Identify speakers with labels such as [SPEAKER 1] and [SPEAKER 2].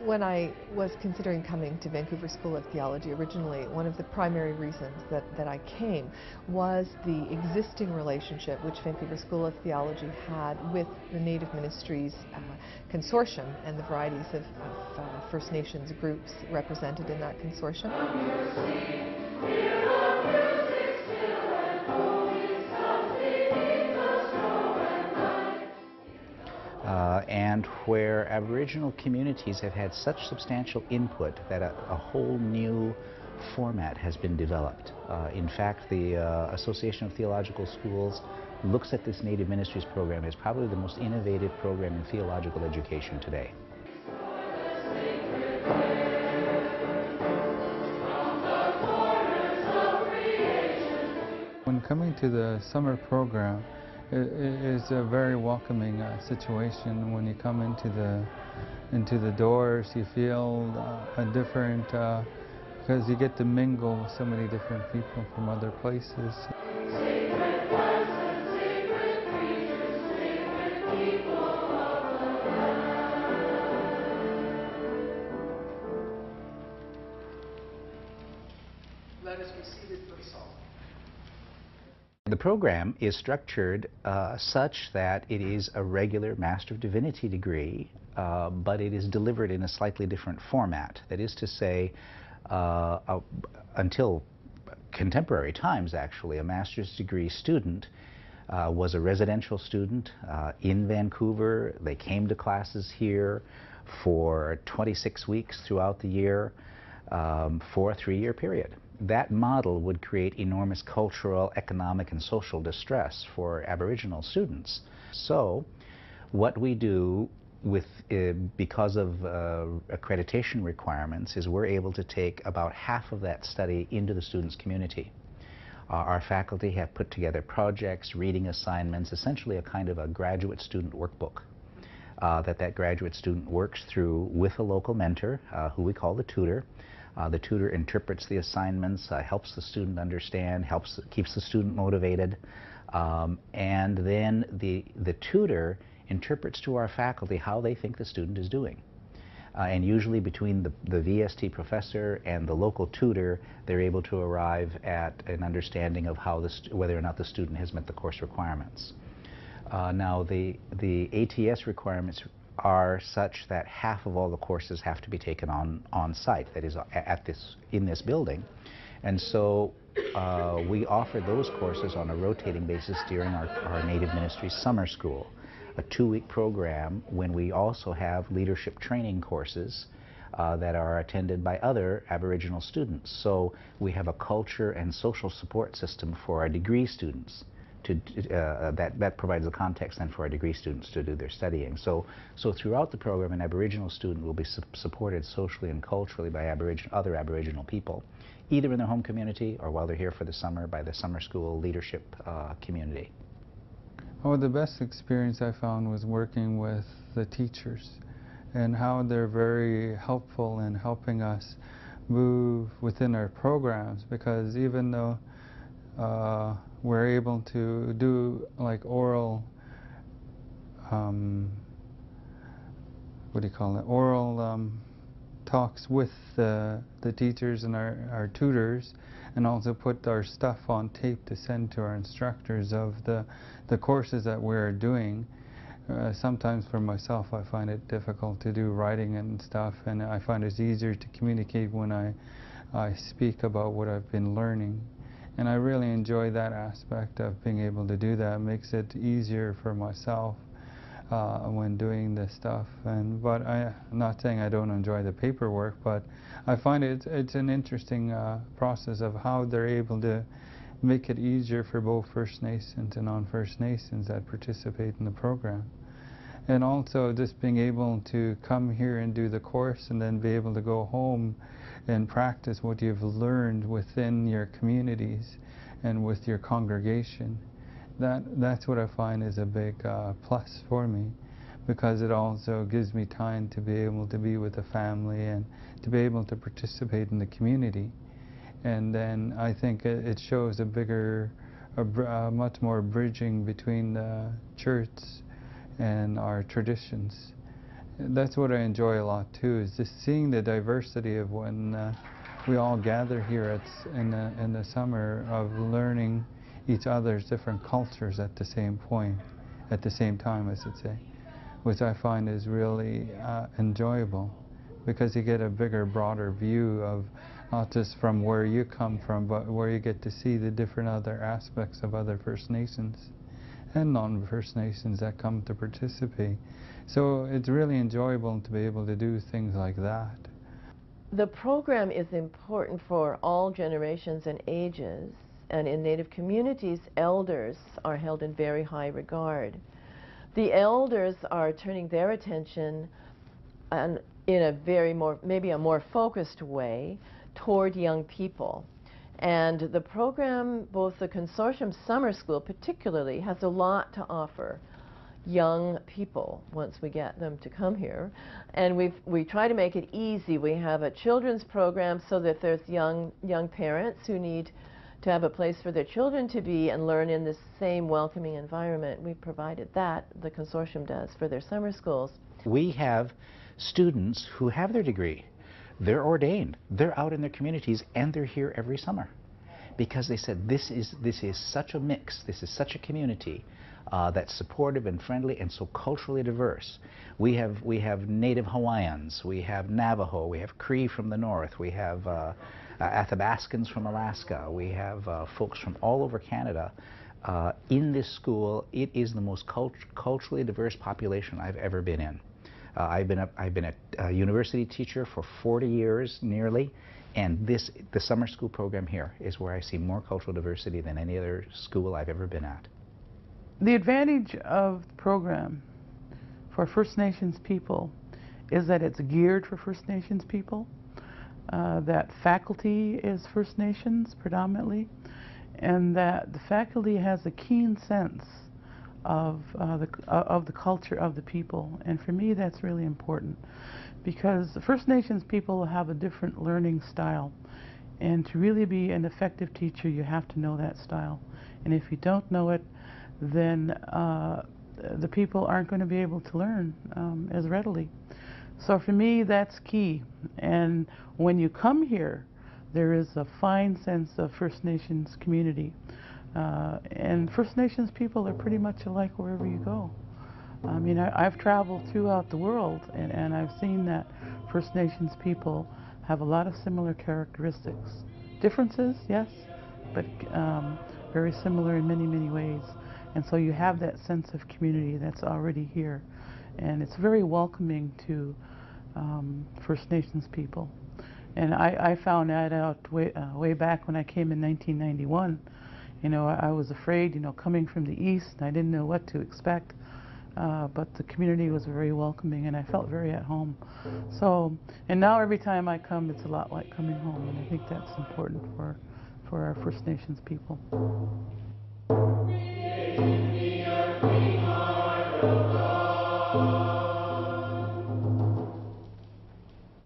[SPEAKER 1] When I was considering coming to Vancouver School of Theology originally, one of the primary reasons that I came was the existing relationship which Vancouver School of Theology had with the Native Ministries consortium and the varieties of First Nations groups represented in that consortium.
[SPEAKER 2] And where Aboriginal communities have had such substantial input that a whole new format has been developed. In fact, the Association of Theological Schools looks at this Native Ministries program as probably the most innovative program in theological education today.
[SPEAKER 3] When coming to the summer program, it is a very welcoming situation. When you come into the doors, you feel a different, because you get to mingle with so many different people from other places.
[SPEAKER 4] Let us be seated for the psalm.
[SPEAKER 2] The program is structured such that it is a regular Master of Divinity degree, but it is delivered in a slightly different format. That is to say, until contemporary times actually, a master's degree student was a residential student in Vancouver. They came to classes here for 26 weeks throughout the year for a 3-year period. That model would create enormous cultural, economic, and social distress for Aboriginal students. So what we do with, because of accreditation requirements, is we're able to take about half of that study into the students' community. Our faculty have put together projects, reading assignments, essentially a kind of a graduate student workbook that graduate student works through with a local mentor, who we call the tutor. The tutor interprets the assignments, helps the student understand, keeps the student motivated, and then the tutor interprets to our faculty how they think the student is doing. And usually between the VST professor and the local tutor, they're able to arrive at an understanding of how whether or not the student has met the course requirements. Now the ATS requirements are such that half of all the courses have to be taken on site, that is in this building. And so we offer those courses on a rotating basis during our Native Ministries summer school, a 2-week program when we also have leadership training courses that are attended by other Aboriginal students. So we have a culture and social support system for our degree students. That provides the context then for our degree students to do their studying. So throughout the program, an Aboriginal student will be supported socially and culturally by other Aboriginal people, either in their home community or while they're here for the summer by the summer school leadership community.
[SPEAKER 3] Oh, the best experience I found was working with the teachers and how they're very helpful in helping us move within our programs, because even though we're able to do like oral, oral talks with the teachers and our tutors, and also put our stuff on tape to send to our instructors of the courses that we're doing. Sometimes for myself I find it difficult to do writing and stuff, and I find it's easier to communicate when I speak about what I've been learning. And I really enjoy that aspect of being able to do that. It makes it easier for myself when doing this stuff. But I'm not saying I don't enjoy the paperwork, but I find it's an interesting process of how they're able to make it easier for both First Nations and non-First Nations that participate in the program. And also just being able to come here and do the course and then be able to go home and practice what you've learned within your communities and with your congregation. That's what I find is a big plus for me, because it also gives me time to be able to be with the family and to be able to participate in the community. And then I think it shows a much more bridging between the church and our traditions. that's what I enjoy a lot too, is just seeing the diversity of when we all gather here in the summer, of learning each other's different cultures at the same time, I should say, which I find is really enjoyable, because you get a bigger, broader view of not just from where you come from, but where you get to see the different other aspects of other First Nations and non-First Nations that come to participate. So it's really enjoyable to be able to do things like that.
[SPEAKER 5] The program is important for all generations and ages, and in Native communities, elders are held in very high regard. The elders are turning their attention in a maybe a more focused way toward young people. And the program, both the consortium summer school particularly, has a lot to offer young people once we get them to come here. And we try to make it easy. We have a children's program so that there's young parents who need to have a place for their children to be and learn in the same welcoming environment. We provided that, the consortium does, for their summer schools.
[SPEAKER 2] We have students who have their degree. They're ordained. They're out in their communities, and they're here every summer because they said this is such a mix. This is such a community that's supportive and friendly and so culturally diverse. We have Native Hawaiians. We have Navajo. We have Cree from the north. We have Athabascans from Alaska. We have folks from all over Canada. In this school, it is the most culturally diverse population I've ever been in. I've been a university teacher for 40 years nearly, and the summer school program here is where I see more cultural diversity than any other school I've ever been at.
[SPEAKER 6] The advantage of the program for First Nations people is that it's geared for First Nations people, that faculty is First Nations predominantly, and that the faculty has a keen sense of the culture of the people. And for me, that's really important, because the First Nations people have a different learning style, and to really be an effective teacher, you have to know that style. And if you don't know it, then the people aren't going to be able to learn as readily. So for me, that's key. And when you come here, there is a fine sense of First Nations community. And First Nations people are pretty much alike wherever you go. I mean, I've traveled throughout the world, and I've seen that First Nations people have a lot of similar characteristics. Differences, yes, but very similar in many, many ways. And so you have that sense of community that's already here. And it's very welcoming to First Nations people. And I found that out way back when I came in 1991. You know, I was afraid, you know, coming from the east, I didn't know what to expect. But the community was very welcoming, and I felt very at home. So, and now every time I come, it's a lot like coming home, and I think that's important for our First Nations people.